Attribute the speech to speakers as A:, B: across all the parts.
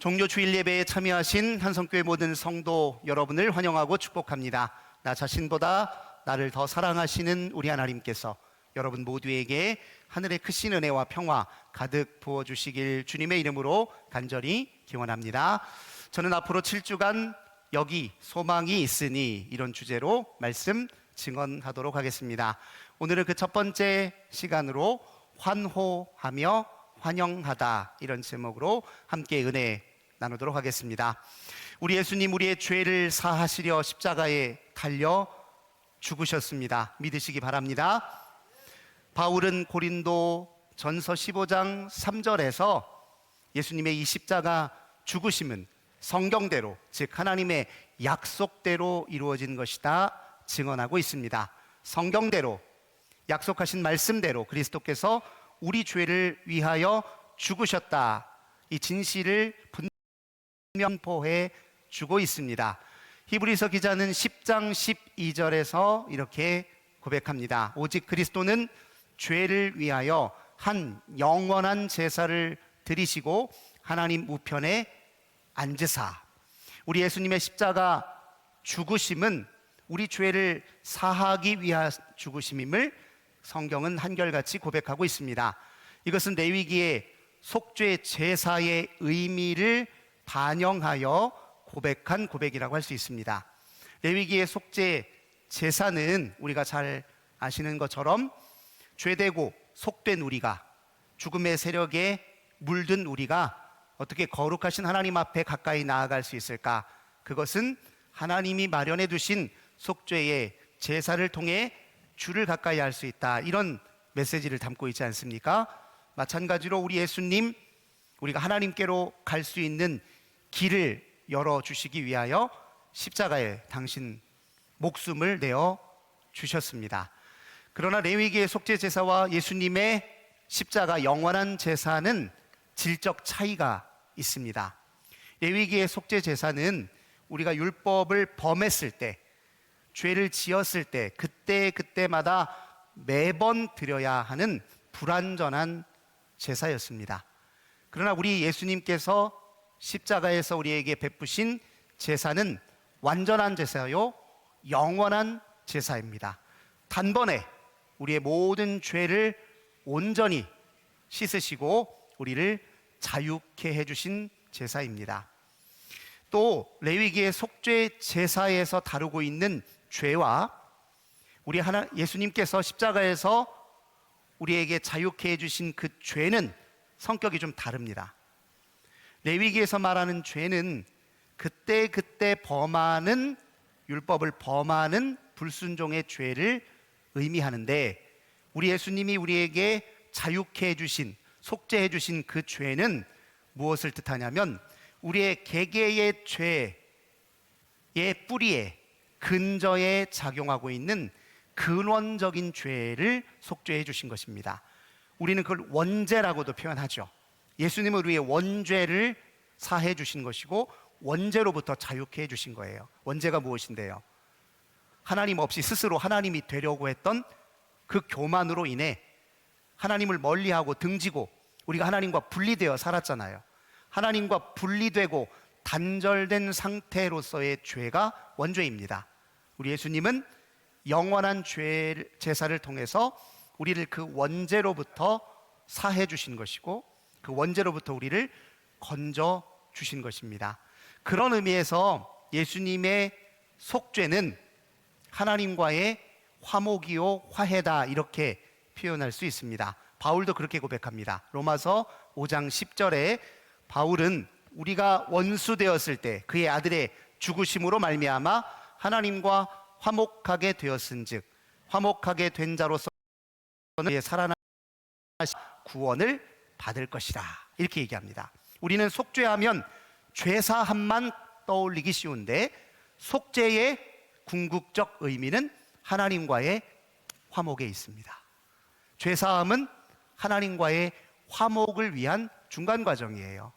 A: 종료 주일 예배에 참여하신 한성교회 모든 성도 여러분을 환영하고 축복합니다. 나 자신보다 나를 더 사랑하시는 우리 하나님께서 여러분 모두에게 하늘의 크신 은혜와 평화 가득 부어주시길 주님의 이름으로 간절히 기원합니다. 저는 앞으로 7주간 여기 소망이 있으니 이런 주제로 말씀 증언하도록 하겠습니다. 오늘은 그 첫 번째 시간으로 환호하며 환영하다, 이런 제목으로 함께 은혜 나누도록 하겠습니다. 우리 예수님 우리의 죄를 사하시려 십자가에 달려 죽으셨습니다. 믿으시기 바랍니다. 바울은 고린도 전서 15장 3절에서 예수님의 이 십자가 죽으심은 성경대로, 즉 하나님의 약속대로 이루어진 것이다 증언하고 있습니다. 성경대로, 약속하신 말씀대로 그리스도께서 우리 죄를 위하여 죽으셨다, 이 진실을 분명포해 주고 있습니다. 히브리서 기자는 10장 12절에서 이렇게 고백합니다. 오직 그리스도는 죄를 위하여 한 영원한 제사를 드리시고 하나님 우편에 앉으사. 우리 예수님의 십자가 죽으심은 우리 죄를 사하기 위한 죽으심임을 성경은 한결같이 고백하고 있습니다. 이것은 레위기의 속죄 제사의 의미를 반영하여 고백한 고백이라고 할 수 있습니다. 레위기의 속죄 제사는 우리가 잘 아시는 것처럼 죄되고 속된 우리가, 죽음의 세력에 물든 우리가 어떻게 거룩하신 하나님 앞에 가까이 나아갈 수 있을까? 그것은 하나님이 마련해 두신 속죄의 제사를 통해 주를 가까이 할 수 있다, 이런 메시지를 담고 있지 않습니까? 마찬가지로 우리 예수님, 우리가 하나님께로 갈 수 있는 길을 열어주시기 위하여 십자가에 당신 목숨을 내어 주셨습니다. 그러나 레위기의 속죄 제사와 예수님의 십자가 영원한 제사는 질적 차이가 있습니다. 레위기의 속죄 제사는 우리가 율법을 범했을 때, 죄를 지었을 때 그때마다 매번 드려야 하는 불완전한 제사였습니다. 그러나 우리 예수님께서 십자가에서 우리에게 베푸신 제사는 완전한 제사요, 영원한 제사입니다. 단번에 우리의 모든 죄를 온전히 씻으시고 우리를 자유케 해주신 제사입니다. 또 레위기의 속죄 제사에서 다루고 있는 죄와 우리 예수님께서 십자가에서 우리에게 자유케 해주신 그 죄는 성격이 좀 다릅니다. 레위기에서 말하는 죄는 그때 범하는, 율법을 범하는 불순종의 죄를 의미하는데, 우리 예수님이 우리에게 자유케 해주신, 속죄해 주신 그 죄는 무엇을 뜻하냐면 우리의 개개의 죄의 뿌리에, 근저에 작용하고 있는 근원적인 죄를 속죄해 주신 것입니다. 우리는 그걸 원죄라고도 표현하죠. 예수님은 우리의 원죄를 사해 주신 것이고 원죄로부터 자유케 해 주신 거예요. 원죄가 무엇인데요? 하나님 없이 스스로 하나님이 되려고 했던 그 교만으로 인해 하나님을 멀리하고 등지고 우리가 하나님과 분리되어 살았잖아요. 하나님과 분리되고 단절된 상태로서의 죄가 원죄입니다. 우리 예수님은 영원한 제사를 통해서 우리를 그 원죄로부터 사해 주신 것이고 그 원죄로부터 우리를 건져 주신 것입니다. 그런 의미에서 예수님의 속죄는 하나님과의 화목이요 화해다, 이렇게 표현할 수 있습니다. 바울도 그렇게 고백합니다. 로마서 5장 10절에 바울은 우리가 원수 되었을 때 그의 아들의 죽으심으로 말미암아 하나님과 화목하게 되었은즉 화목하게 된 자로서 그의 살아나신 구원을 받을 것이라, 이렇게 얘기합니다. 우리는 속죄하면 죄사함만 떠올리기 쉬운데 속죄의 궁극적 의미는 하나님과의 화목에 있습니다. 죄사함은 하나님과의 화목을 위한 중간 과정이에요.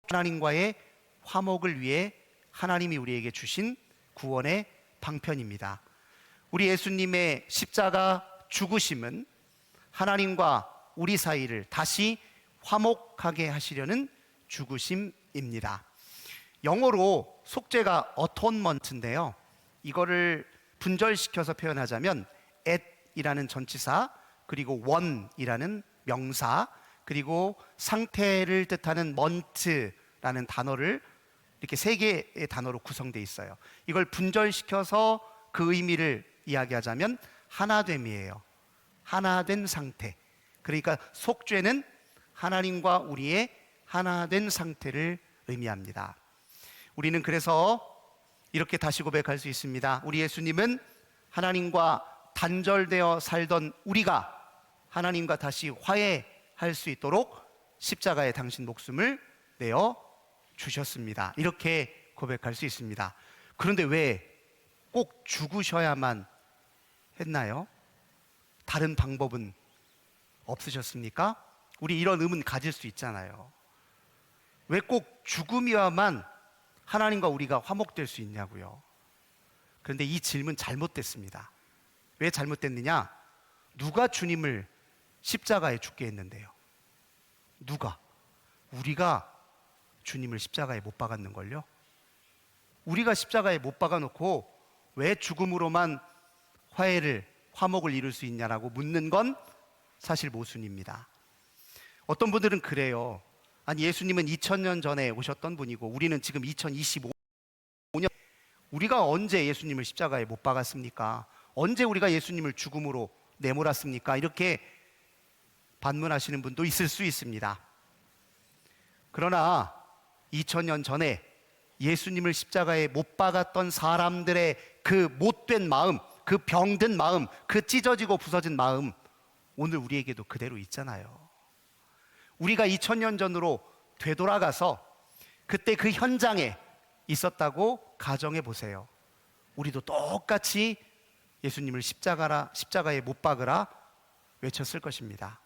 A: 하나님과의 화목을 위해 하나님이 우리에게 주신 구원의 방편입니다. 우리 예수님의 십자가 죽으심은 하나님과 우리 사이를 다시 화목하게 하시려는 죽으심입니다. 영어로 속죄가 atonement인데요. 이거를 분절시켜서 표현하자면 at이라는 전치사, 그리고 one이라는 명사, 그리고 상태를 뜻하는 mont라는 단어를 이렇게 세 개의 단어로 구성되어 있어요. 이걸 분절시켜서 그 의미를 이야기하자면 하나됨이에요. 하나된 상태. 그러니까 속죄는 하나님과 우리의 하나된 상태를 의미합니다. 우리는 그래서 이렇게 다시 고백할 수 있습니다. 우리 예수님은 하나님과 단절되어 살던 우리가 하나님과 다시 화해할 수 있도록 십자가에 당신 목숨을 내어 주셨습니다. 이렇게 고백할 수 있습니다. 그런데 왜 꼭 죽으셔야만 했나요? 다른 방법은 없으셨습니까? 우리 이런 의문 가질 수 있잖아요. 왜 꼭 죽음이어야만 하나님과 우리가 화목될 수 있냐고요. 그런데 이 질문 잘못됐습니다. 왜 잘못됐느냐? 누가 주님을 십자가에 죽게 했는데요? 누가? 우리가 주님을 십자가에 못 박았는걸요? 우리가 십자가에 못 박아놓고 왜 죽음으로만 화목을 이룰 수 있냐라고 묻는 건 사실 모순입니다. 어떤 분들은 그래요. 아니, 예수님은 2000년 전에 오셨던 분이고 우리는 지금 2025년, 우리가 언제 예수님을 십자가에 못 박았습니까? 언제 우리가 예수님을 죽음으로 내몰았습니까? 이렇게 반문하시는 분도 있을 수 있습니다. 그러나 2000년 전에 예수님을 십자가에 못 박았던 사람들의 그 못된 마음, 그 병든 마음, 그 찢어지고 부서진 마음, 오늘 우리에게도 그대로 있잖아요. 우리가 2000년 전으로 되돌아가서 그때 그 현장에 있었다고 가정해 보세요. 우리도 똑같이 예수님을 십자가에 못 박으라 외쳤을 것입니다.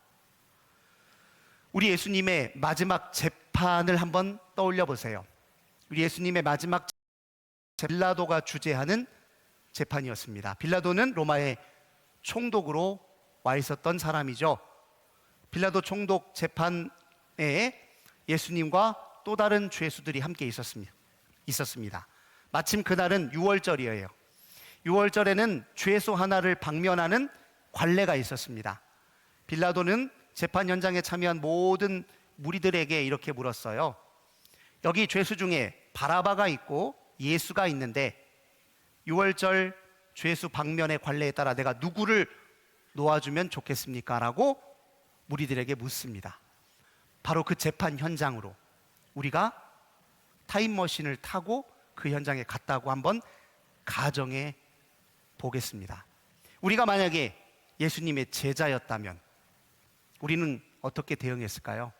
A: 우리 예수님의 마지막 재판을 한번 떠올려 보세요. 우리 예수님의 마지막 빌라도가 주재하는 재판이었습니다. 빌라도는 로마의 총독으로 와 있었던 사람이죠. 빌라도 총독 재판에 예수님과 또 다른 죄수들이 함께 있었습니다. 마침 그날은 6월절이에요. 6월절에는 죄수 하나를 방면하는 관례가 있었습니다. 빌라도는 재판 현장에 참여한 모든 무리들에게 이렇게 물었어요. 여기 죄수 중에 바라바가 있고 예수가 있는데 6월절 죄수 방면의 관례에 따라 내가 누구를 놓아주면 좋겠습니까? 라고 무리들에게 묻습니다. 바로 그 재판 현장으로 우리가 타임머신을 타고 그 현장에 갔다고 한번 가정해 보겠습니다. 우리가 만약에 예수님의 제자였다면 우리는 어떻게 대응했을까요?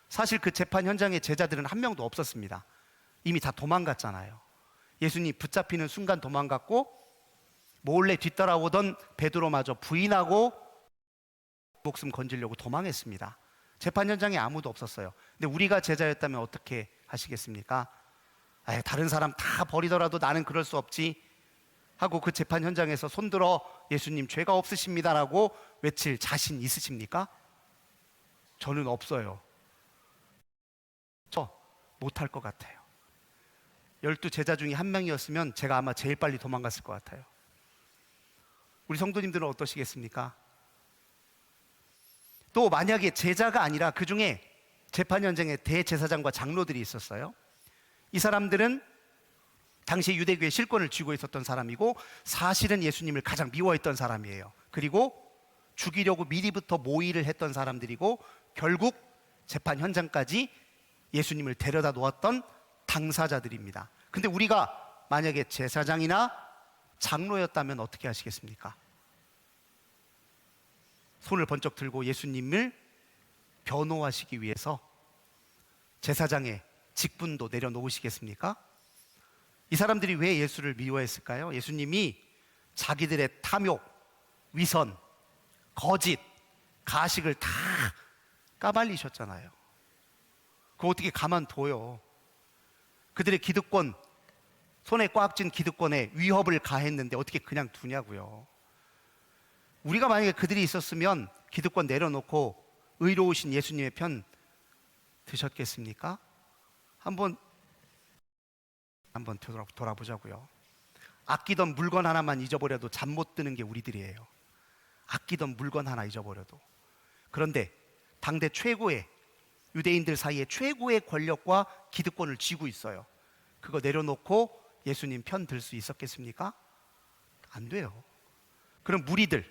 A: 사실 그 재판 현장에 제자들은 한 명도 없었습니다. 이미 다 도망갔잖아요. 예수님 붙잡히는 순간 도망갔고 몰래 뒤따라오던 베드로마저 부인하고 목숨 건지려고 도망했습니다. 재판 현장에 아무도 없었어요. 근데 우리가 제자였다면 어떻게 하시겠습니까? 다른 사람 다 버리더라도 나는 그럴 수 없지 하고 그 재판 현장에서 손들어 예수님 죄가 없으십니다라고 외칠 자신 있으십니까? 저는 없어요. 저 못할 것 같아요. 12제자 중에 한 명이었으면 제가 아마 제일 빨리 도망갔을 것 같아요. 우리 성도님들은 어떠시겠습니까? 또 만약에 제자가 아니라 그 중에 재판 현장에 대제사장과 장로들이 있었어요. 이 사람들은 당시 유대교의 실권을 쥐고 있었던 사람이고 사실은 예수님을 가장 미워했던 사람이에요. 그리고 죽이려고 미리부터 모의를 했던 사람들이고 결국 재판 현장까지 예수님을 데려다 놓았던 당사자들입니다. 근데 우리가 만약에 제사장이나 장로였다면 어떻게 하시겠습니까? 손을 번쩍 들고 예수님을 변호하시기 위해서 제사장의 직분도 내려놓으시겠습니까? 이 사람들이 왜 예수를 미워했을까요? 예수님이 자기들의 탐욕, 위선, 거짓, 가식을 다 까발리셨잖아요. 그거 어떻게 가만둬요? 그들의 기득권, 손에 꽉 쥔 기득권에 위협을 가했는데 어떻게 그냥 두냐고요. 우리가 만약에 그들이 있었으면 기득권 내려놓고 의로우신 예수님의 편 드셨겠습니까? 한번 돌아보자고요. 아끼던 물건 하나만 잊어버려도 잠 못 드는 게 우리들이에요. 아끼던 물건 하나 잊어버려도. 그런데 당대 최고의, 유대인들 사이에 최고의 권력과 기득권을 쥐고 있어요. 그거 내려놓고 예수님 편 들 수 있었겠습니까? 안 돼요. 그럼 무리들,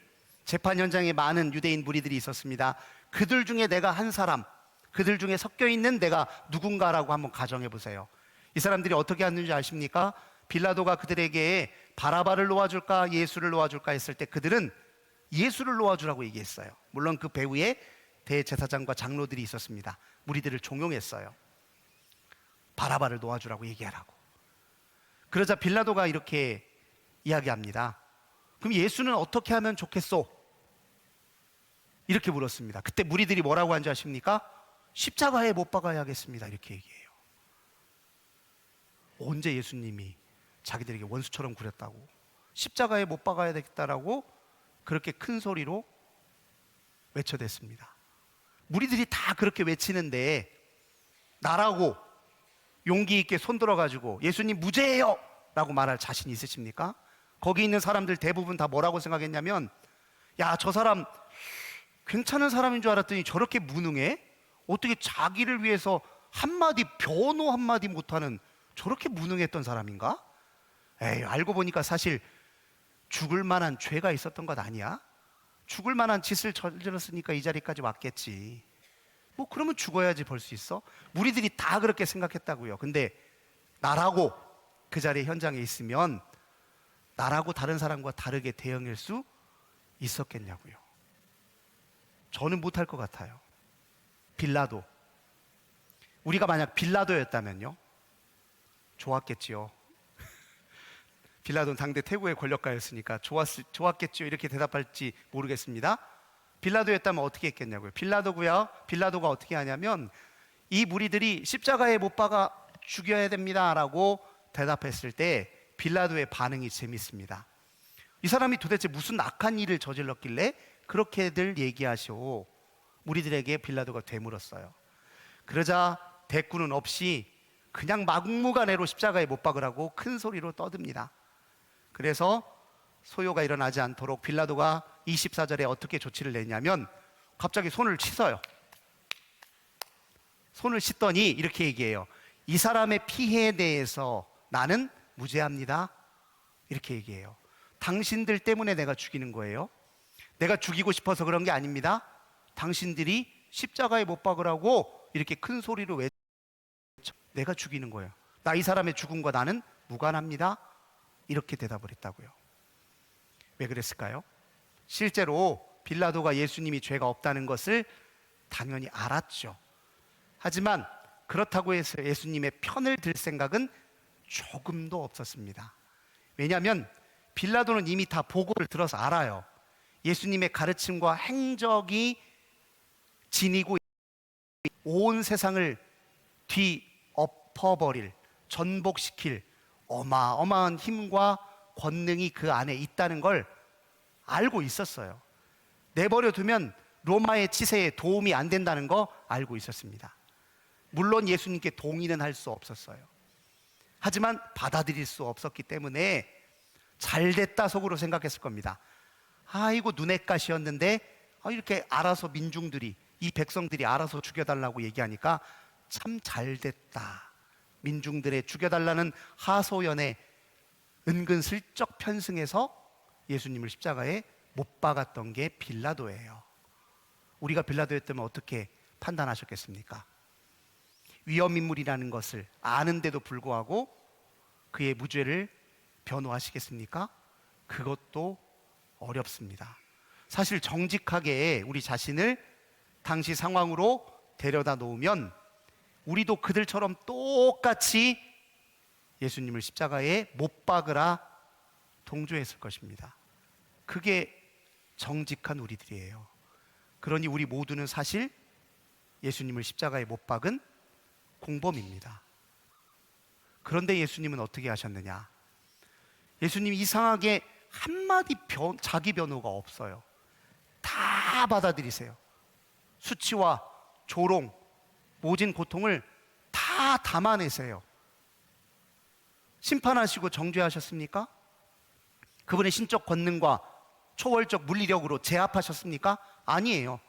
A: 재판 현장에 많은 유대인 무리들이 있었습니다. 그들 중에 내가 한 사람, 그들 중에 섞여 있는 내가 누군가라고 한번 가정해 보세요. 이 사람들이 어떻게 했는지 아십니까? 빌라도가 그들에게 바라바를 놓아줄까 예수를 놓아줄까 했을 때 그들은 예수를 놓아주라고 얘기했어요. 물론 그 배후에 대제사장과 장로들이 있었습니다. 무리들을 종용했어요. 바라바를 놓아주라고 얘기하라고. 그러자 빌라도가 이렇게 이야기합니다. 그럼 예수는 어떻게 하면 좋겠소? 이렇게 물었습니다. 그때 무리들이 뭐라고 한지 아십니까? 십자가에 못 박아야겠습니다. 이렇게 얘기해요. 언제 예수님이 자기들에게 원수처럼 굴였다고, 십자가에 못 박아야 되겠다라고 그렇게 큰 소리로 외쳐댔습니다. 무리들이 다 그렇게 외치는데 나라고 용기 있게 손들어가지고 예수님 무죄예요 라고 말할 자신이 있으십니까? 거기 있는 사람들 대부분 다 뭐라고 생각했냐면, 야, 저 사람 괜찮은 사람인 줄 알았더니 저렇게 무능해? 어떻게 자기를 위해서 한마디 변호 한마디 못하는 저렇게 무능했던 사람인가? 에이, 알고 보니까 사실 죽을 만한 죄가 있었던 것 아니야? 죽을 만한 짓을 저질렀으니까 이 자리까지 왔겠지. 뭐 그러면 죽어야지 벌 수 있어? 무리들이 다 그렇게 생각했다고요. 근데 나라고 그 자리에 현장에 있으면 나라고 다른 사람과 다르게 대응할 수 있었겠냐고요. 저는 못할 것 같아요. 빌라도, 우리가 만약 빌라도였다면요, 좋았겠지요. 빌라도는 당대 태고의 권력가였으니까 좋았겠지요 이렇게 대답할지 모르겠습니다. 빌라도였다면 어떻게 했겠냐고요. 빌라도가 어떻게 하냐면, 이 무리들이 십자가에 못 박아 죽여야 됩니다 라고 대답했을 때 빌라도의 반응이 재밌습니다. 이 사람이 도대체 무슨 악한 일을 저질렀길래 그렇게들 얘기하시오. 무리들에게 빌라도가 되물었어요. 그러자 대꾸는 없이 그냥 막무가내로 십자가에 못 박으라고 큰 소리로 떠듭니다. 그래서 소요가 일어나지 않도록 빌라도가 24절에 어떻게 조치를 내냐면, 갑자기 손을 씻어요. 손을 씻더니 이렇게 얘기해요. 이 사람의 피해에 대해서 나는 무죄합니다. 이렇게 얘기해요. 당신들 때문에 내가 죽이는 거예요. 내가 죽이고 싶어서 그런 게 아닙니다. 당신들이 십자가에 못 박으라고 이렇게 큰 소리로 외쳐 내가 죽이는 거예요. 나 이 사람의 죽음과 나는 무관합니다. 이렇게 대답을 했다고요. 왜 그랬을까요? 실제로 빌라도가 예수님이 죄가 없다는 것을 당연히 알았죠. 하지만 그렇다고 해서 예수님의 편을 들 생각은 조금도 없었습니다. 왜냐하면 빌라도는 이미 다 보고를 들어서 알아요. 예수님의 가르침과 행적이 지니고 온 세상을 뒤엎어버릴, 전복시킬 어마어마한 힘과 권능이 그 안에 있다는 걸 알고 있었어요. 내버려 두면 로마의 치세에 도움이 안 된다는 거 알고 있었습니다. 물론 예수님께 동의는 할 수 없었어요. 하지만 받아들일 수 없었기 때문에 잘됐다 속으로 생각했을 겁니다. 아이고 눈엣 가시였는데 이렇게 알아서 민중들이, 이 백성들이 알아서 죽여달라고 얘기하니까 참 잘됐다. 민중들의 죽여달라는 하소연에 은근슬쩍 편승해서 예수님을 십자가에 못 박았던 게 빌라도예요. 우리가 빌라도였다면 어떻게 판단하셨겠습니까? 위험인물이라는 것을 아는데도 불구하고 그의 무죄를 변호하시겠습니까? 그것도 어렵습니다. 사실 정직하게 우리 자신을 당시 상황으로 데려다 놓으면 우리도 그들처럼 똑같이 예수님을 십자가에 못 박으라 동조했을 것입니다. 그게 정직한 우리들이에요. 그러니 우리 모두는 사실 예수님을 십자가에 못 박은 공범입니다. 그런데 예수님은 어떻게 하셨느냐? 예수님이 이상하게 한마디 자기 변호가 없어요. 다 받아들이세요. 수치와 조롱, 모진 고통을 다 다 담아내세요. 심판하시고 정죄하셨습니까? 그분의 신적 권능과 초월적 물리력으로 제압하셨습니까? 아니에요.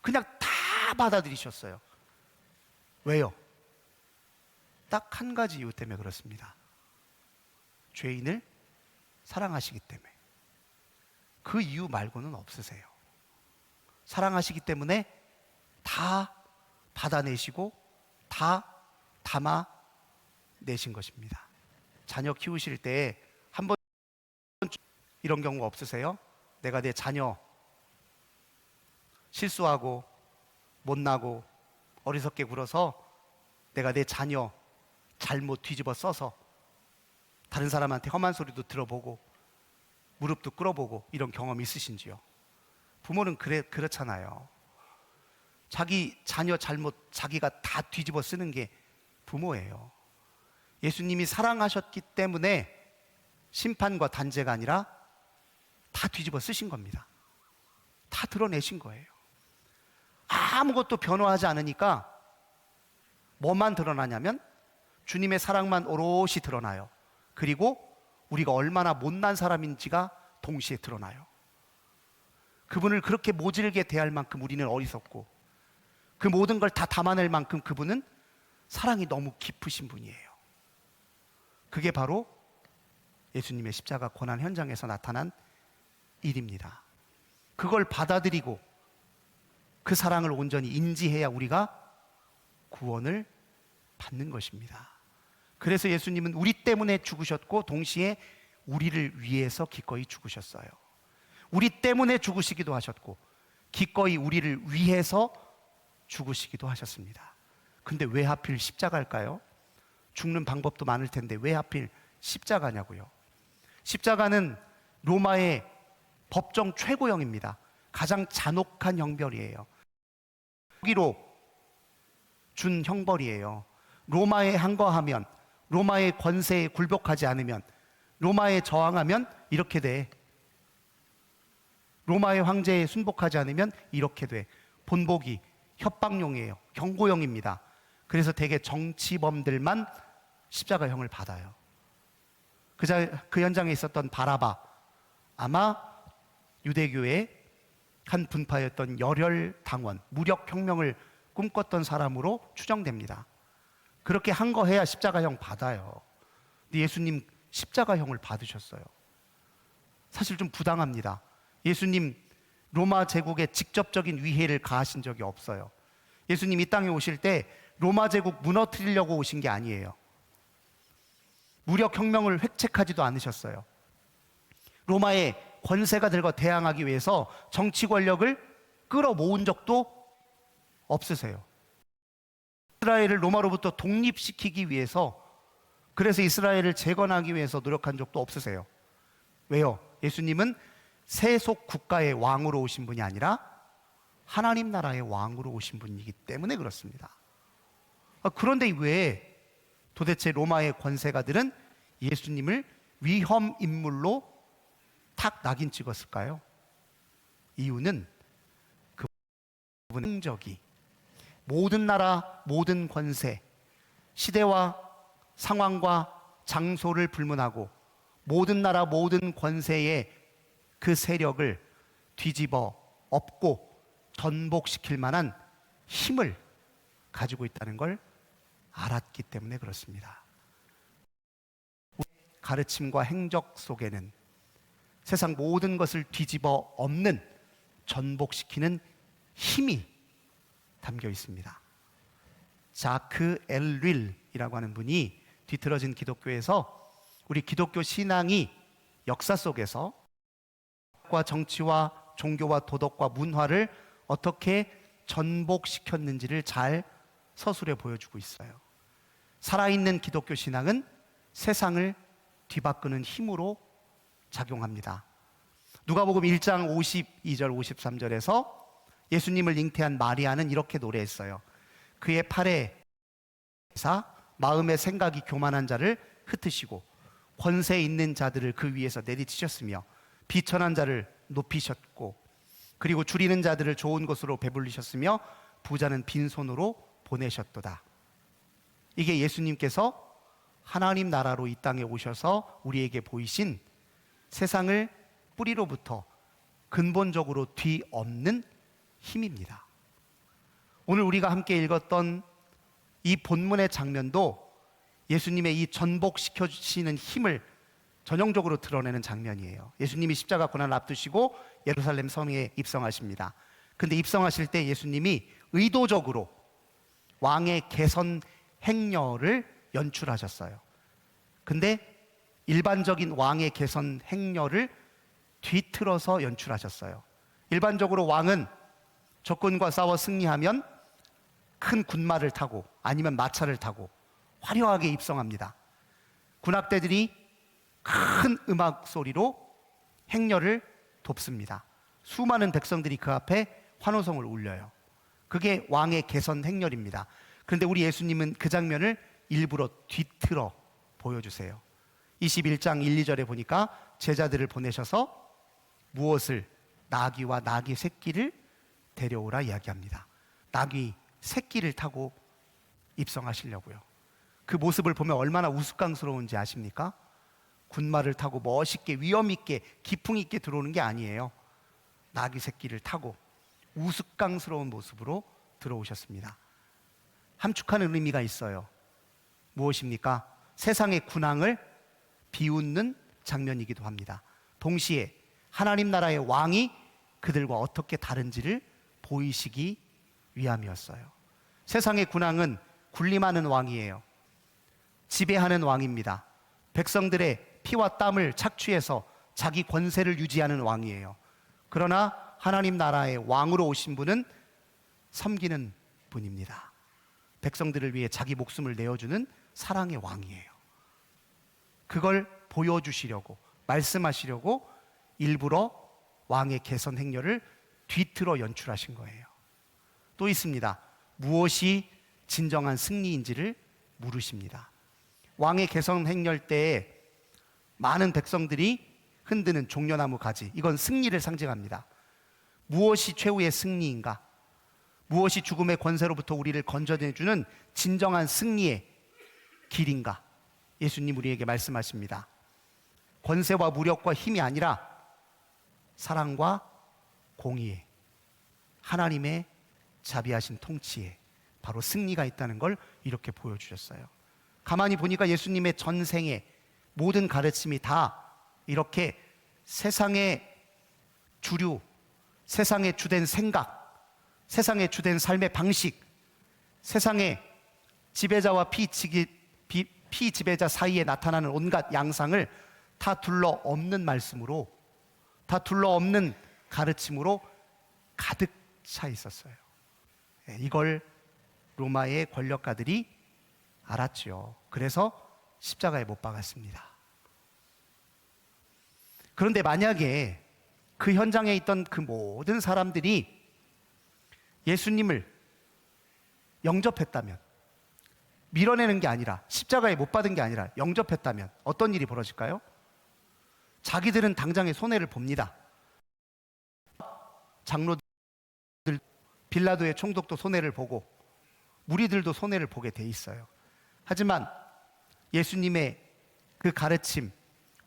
A: 그냥 다 받아들이셨어요. 왜요? 딱 한 가지 이유 때문에 그렇습니다. 죄인을 사랑하시기 때문에. 그 이유 말고는 없으세요. 사랑하시기 때문에 다 받아내시고 다 담아내신 것입니다. 자녀 키우실 때 한 번 이런 경우 없으세요? 내가 내 자녀 실수하고 못나고 어리석게 굴어서 내가 내 자녀 잘못 뒤집어 써서 다른 사람한테 험한 소리도 들어보고 무릎도 꿇어보고 이런 경험 있으신지요? 부모는 그렇잖아요. 자기 자녀 잘못 자기가 다 뒤집어 쓰는 게 부모예요. 예수님이 사랑하셨기 때문에 심판과 단죄가 아니라 다 뒤집어 쓰신 겁니다. 다 드러내신 거예요. 아무것도 변화하지 않으니까 뭐만 드러나냐면 주님의 사랑만 오롯이 드러나요. 그리고 우리가 얼마나 못난 사람인지가 동시에 드러나요. 그분을 그렇게 모질게 대할 만큼 우리는 어리석고 그 모든 걸 다 담아낼 만큼 그분은 사랑이 너무 깊으신 분이에요. 그게 바로 예수님의 십자가 고난 현장에서 나타난 일입니다. 그걸 받아들이고 그 사랑을 온전히 인지해야 우리가 구원을 받는 것입니다. 그래서 예수님은 우리 때문에 죽으셨고 동시에 우리를 위해서 기꺼이 죽으셨어요. 우리 때문에 죽으시기도 하셨고 기꺼이 우리를 위해서 죽으시기도 하셨습니다. 근데 왜 하필 십자가일까요? 죽는 방법도 많을 텐데 왜 하필 십자가냐고요? 십자가는 로마의 법정 최고형입니다. 가장 잔혹한 형벌이에요. 여기로 준 형벌이에요. 로마에 항거하면, 로마의 권세에 굴복하지 않으면, 로마에 저항하면 이렇게 돼. 로마의 황제에 순복하지 않으면 이렇게 돼. 본보기, 협박용이에요. 경고형입니다. 그래서 대개 정치범들만 십자가형을 받아요. 그 현장에 있었던 바라바, 아마 유대교의 한 분파였던 열혈당원, 무력혁명을 꿈꿨던 사람으로 추정됩니다. 그렇게 항거해야 십자가형 받아요. 근데 예수님 십자가형을 받으셨어요. 사실 좀 부당합니다. 예수님 로마 제국에 직접적인 위해를 가하신 적이 없어요. 예수님 이 땅에 오실 때 로마 제국 무너뜨리려고 오신 게 아니에요. 무력혁명을 획책하지도 않으셨어요. 로마의 권세가들과 대항하기 위해서 정치 권력을 끌어모은 적도 없으세요. 이스라엘을 로마로부터 독립시키기 위해서, 그래서 이스라엘을 재건하기 위해서 노력한 적도 없으세요. 왜요? 예수님은 세속 국가의 왕으로 오신 분이 아니라 하나님 나라의 왕으로 오신 분이기 때문에 그렇습니다. 그런데 왜 도대체 로마의 권세가들은 예수님을 위험 인물로 탁 낙인 찍었을까요? 이유는 그분의 행적이 모든 나라, 모든 권세, 시대와 상황과 장소를 불문하고 모든 나라, 모든 권세의 그 세력을 뒤집어 엎고 전복시킬 만한 힘을 가지고 있다는 걸 알았기 때문에 그렇습니다. 가르침과 행적 속에는 세상 모든 것을 뒤집어 엎는, 전복시키는 힘이 담겨 있습니다. 자크 엘릴이라고 하는 분이 뒤틀어진 기독교에서 우리 기독교 신앙이 역사 속에서 정치와 종교와 도덕과 문화를 어떻게 전복시켰는지를 잘 서술해 보여주고 있어요. 살아있는 기독교 신앙은 세상을 뒤바꾸는 힘으로 작용합니다. 누가복음 1장 52절 53절에서 예수님을 잉태한 마리아는 이렇게 노래했어요. 그의 팔에 마음의 생각이 교만한 자를 흩으시고 권세 있는 자들을 그 위에서 내리치셨으며 비천한 자를 높이셨고 그리고 줄이는 자들을 좋은 곳으로 배불리셨으며 부자는 빈손으로 보내셨도다. 이게 예수님께서 하나님 나라로 이 땅에 오셔서 우리에게 보이신 세상을 뿌리로부터 근본적으로 뒤엎는 힘입니다. 오늘 우리가 함께 읽었던 이 본문의 장면도 예수님의 이 전복시켜 주시는 힘을 전형적으로 드러내는 장면이에요. 예수님이 십자가 고난을 앞두시고 예루살렘 성에 입성하십니다. 근데 입성하실 때 예수님이 의도적으로 왕의 개선 행렬을 연출하셨어요. 근데 일반적인 왕의 개선 행렬을 뒤틀어서 연출하셨어요. 일반적으로 왕은 적군과 싸워 승리하면 큰 군마를 타고 아니면 마차를 타고 화려하게 입성합니다. 군악대들이 큰 음악 소리로 행렬을 돕습니다. 수많은 백성들이 그 앞에 환호성을 울려요. 그게 왕의 개선 행렬입니다. 그런데 우리 예수님은 그 장면을 일부러 뒤틀어 보여주세요. 21장 1, 2절에 보니까 제자들을 보내셔서 무엇을? 나귀와 나귀 새끼를 데려오라 이야기합니다. 나귀 새끼를 타고 입성하시려고요. 그 모습을 보면 얼마나 우스꽝스러운지 아십니까? 군마를 타고 멋있게 위엄 있게 기풍 있게 들어오는 게 아니에요. 나귀 새끼를 타고 우스꽝스러운 모습으로 들어오셨습니다. 함축하는 의미가 있어요. 무엇입니까? 세상의 군왕을 비웃는 장면이기도 합니다. 동시에 하나님 나라의 왕이 그들과 어떻게 다른지를 보이시기 위함이었어요. 세상의 군왕은 군림하는 왕이에요. 지배하는 왕입니다. 백성들의 피와 땀을 착취해서 자기 권세를 유지하는 왕이에요. 그러나 하나님 나라의 왕으로 오신 분은 섬기는 분입니다. 백성들을 위해 자기 목숨을 내어주는 사랑의 왕이에요. 그걸 보여주시려고, 말씀하시려고 일부러 왕의 개선 행렬을 뒤틀어 연출하신 거예요. 또 있습니다. 무엇이 진정한 승리인지를 물으십니다. 왕의 개선 행렬 때에 많은 백성들이 흔드는 종려나무 가지, 이건 승리를 상징합니다. 무엇이 최후의 승리인가? 무엇이 죽음의 권세로부터 우리를 건져내주는 진정한 승리의 길인가? 예수님 우리에게 말씀하십니다. 권세와 무력과 힘이 아니라 사랑과 공의에, 하나님의 자비하신 통치에 바로 승리가 있다는 걸 이렇게 보여주셨어요. 가만히 보니까 예수님의 전생의 모든 가르침이 다 이렇게 세상의 주류, 세상의 주된 생각, 세상의 주된 삶의 방식, 세상의 지배자와 피지배자 사이에 나타나는 온갖 양상을 다 둘러엎는 말씀으로, 다 둘러엎는 가르침으로 가득 차 있었어요. 이걸 로마의 권력가들이 알았죠. 그래서 십자가에 못 박았습니다. 그런데 만약에 그 현장에 있던 그 모든 사람들이 예수님을 영접했다면, 밀어내는 게 아니라, 십자가에 못 박은 게 아니라 영접했다면 어떤 일이 벌어질까요? 자기들은 당장에 손해를 봅니다. 장로들, 빌라도의 총독도 손해를 보고 무리들도 손해를 보게 돼 있어요. 하지만 예수님의 그 가르침,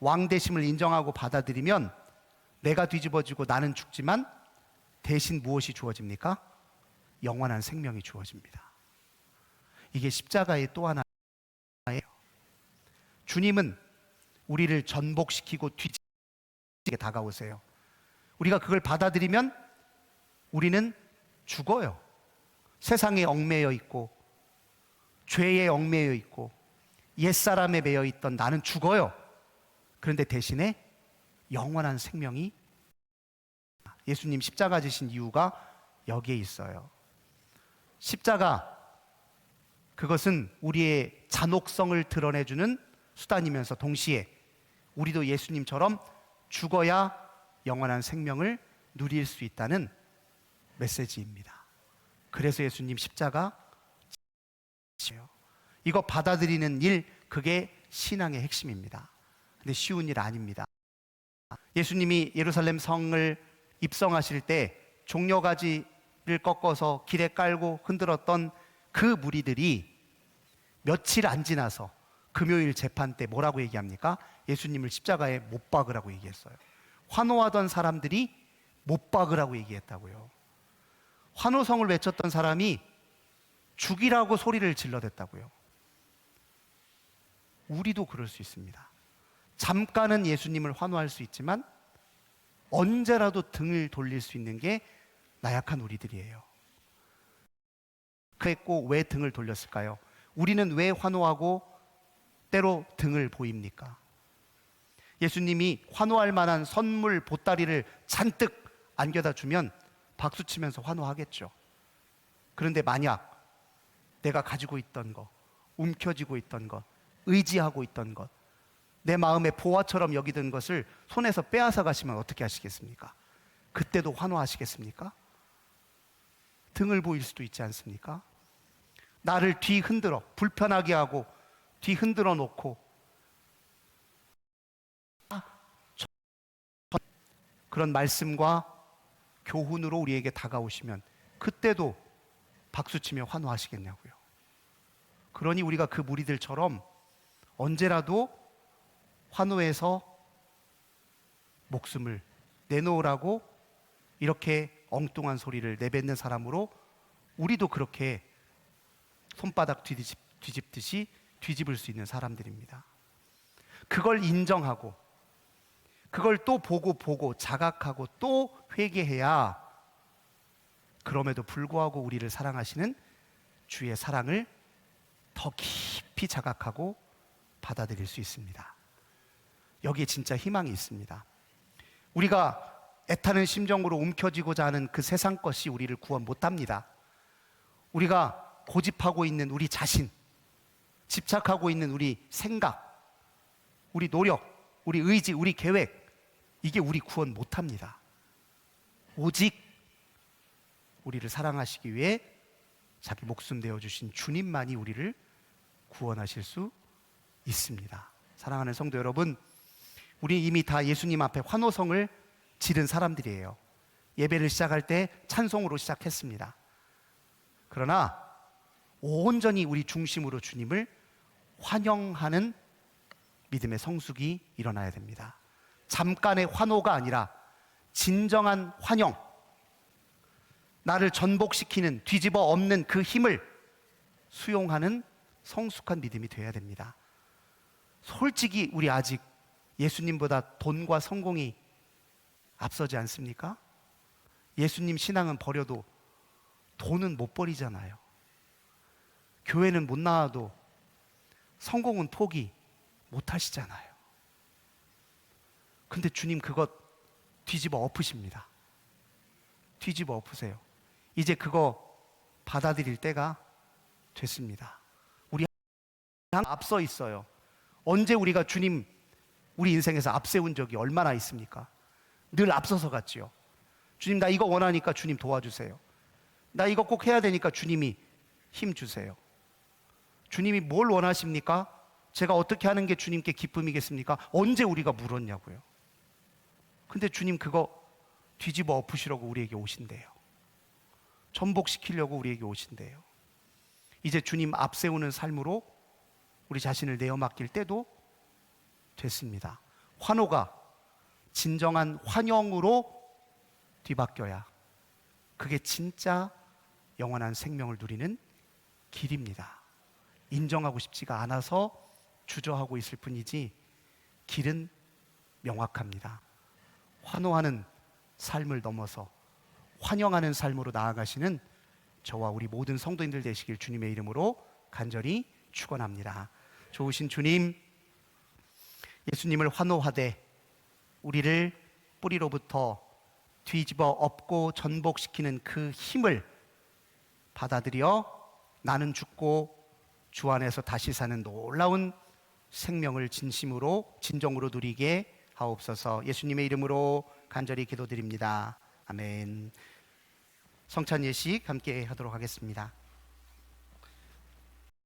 A: 왕되심을 인정하고 받아들이면 내가 뒤집어지고 나는 죽지만 대신 무엇이 주어집니까? 영원한 생명이 주어집니다. 이게 십자가의 또 하나예요. 주님은 우리를 전복시키고 뒤집게 다가오세요. 우리가 그걸 받아들이면 우리는 죽어요. 세상에 얽매여 있고 죄에 얽매여 있고 옛사람에 매여 있던 나는 죽어요. 그런데 대신에 영원한 생명이, 예수님 십자가 지신 이유가 여기에 있어요. 십자가, 그것은 우리의 잔혹성을 드러내주는 수단이면서 동시에 우리도 예수님처럼 죽어야 영원한 생명을 누릴 수 있다는 메시지입니다. 그래서 예수님 십자가, 이거 받아들이는 일, 그게 신앙의 핵심입니다. 근데 쉬운 일 아닙니다. 예수님이 예루살렘 성을 입성하실 때 종려가지를 꺾어서 길에 깔고 흔들었던 그 무리들이 며칠 안 지나서 금요일 재판 때 뭐라고 얘기합니까? 예수님을 십자가에 못 박으라고 얘기했어요. 환호하던 사람들이 못 박으라고 얘기했다고요. 환호성을 외쳤던 사람이 죽이라고 소리를 질러댔다고요. 우리도 그럴 수 있습니다. 잠깐은 예수님을 환호할 수 있지만 언제라도 등을 돌릴 수 있는 게 나약한 우리들이에요. 그랬고 왜 등을 돌렸을까요? 우리는 왜 환호하고 때로 등을 보입니까? 예수님이 환호할 만한 선물 보따리를 잔뜩 안겨다 주면 박수치면서 환호하겠죠. 그런데 만약 내가 가지고 있던 것, 움켜쥐고 있던 것, 의지하고 있던 것, 내 마음의 보화처럼 여기던 것을 손에서 빼앗아 가시면 어떻게 하시겠습니까? 그때도 환호하시겠습니까? 등을 보일 수도 있지 않습니까? 나를 뒤 흔들어 불편하게 하고 뒤 흔들어 놓고 그런 말씀과 교훈으로 우리에게 다가오시면 그때도 박수치며 환호하시겠냐고요. 그러니 우리가 그 무리들처럼 언제라도 환호해서 목숨을 내놓으라고 이렇게 엉뚱한 소리를 내뱉는 사람으로 우리도 그렇게 손바닥 뒤집듯이 뒤집을 수 있는 사람들입니다. 그걸 인정하고 그걸 또 보고 자각하고 또 회개해야 그럼에도 불구하고 우리를 사랑하시는 주의 사랑을 더 깊이 자각하고 받아들일 수 있습니다. 여기에 진짜 희망이 있습니다. 우리가 애타는 심정으로 움켜쥐고자 하는 그 세상 것이 우리를 구원 못합니다. 우리가 고집하고 있는 우리 자신, 집착하고 있는 우리 생각, 우리 노력, 우리 의지, 우리 계획, 이게 우리 구원 못합니다. 오직 우리를 사랑하시기 위해 자기 목숨 내어주신 주님만이 우리를 구원하실 수 있습니다. 사랑하는 성도 여러분, 우리 이미 다 예수님 앞에 환호성을 지른 사람들이에요. 예배를 시작할 때 찬송으로 시작했습니다. 그러나 온전히 우리 중심으로 주님을 환영하는 믿음의 성숙이 일어나야 됩니다. 잠깐의 환호가 아니라 진정한 환영, 나를 전복시키는 뒤집어 엎는 그 힘을 수용하는 성숙한 믿음이 되어야 됩니다. 솔직히 우리 아직 예수님보다 돈과 성공이 앞서지 않습니까? 예수님 신앙은 버려도 돈은 못 버리잖아요. 교회는 못 나와도 성공은 포기 못 하시잖아요. 근데 주님 그것 뒤집어 엎으십니다. 뒤집어 엎으세요. 이제 그거 받아들일 때가 됐습니다. 우리 앞서 있어요. 언제 우리가 주님 우리 인생에서 앞세운 적이 얼마나 있습니까? 늘 앞서서 갔지요. 주님 나 이거 원하니까 주님 도와주세요. 나 이거 꼭 해야 되니까 주님이 힘 주세요. 주님이 뭘 원하십니까? 제가 어떻게 하는 게 주님께 기쁨이겠습니까? 언제 우리가 물었냐고요. 근데 주님 그거 뒤집어 엎으시려고 우리에게 오신대요. 전복시키려고 우리에게 오신대요. 이제 주님 앞세우는 삶으로 우리 자신을 내어 맡길 때도 됐습니다. 환호가 진정한 환영으로 뒤바뀌어야 그게 진짜 영원한 생명을 누리는 길입니다. 인정하고 싶지가 않아서 주저하고 있을 뿐이지 길은 명확합니다. 환호하는 삶을 넘어서 환영하는 삶으로 나아가시는 저와 우리 모든 성도님들 되시길 주님의 이름으로 간절히 축원합니다. 좋으신 주님, 예수님을 환호하되 우리를 뿌리로부터 뒤집어 엎고 전복시키는 그 힘을 받아들여 나는 죽고 주 안에서 다시 사는 놀라운 생명을 진정으로 누리게 하옵소서. 예수님의 이름으로 간절히 기도드립니다. 아멘. 성찬 예식 함께 하도록 하겠습니다.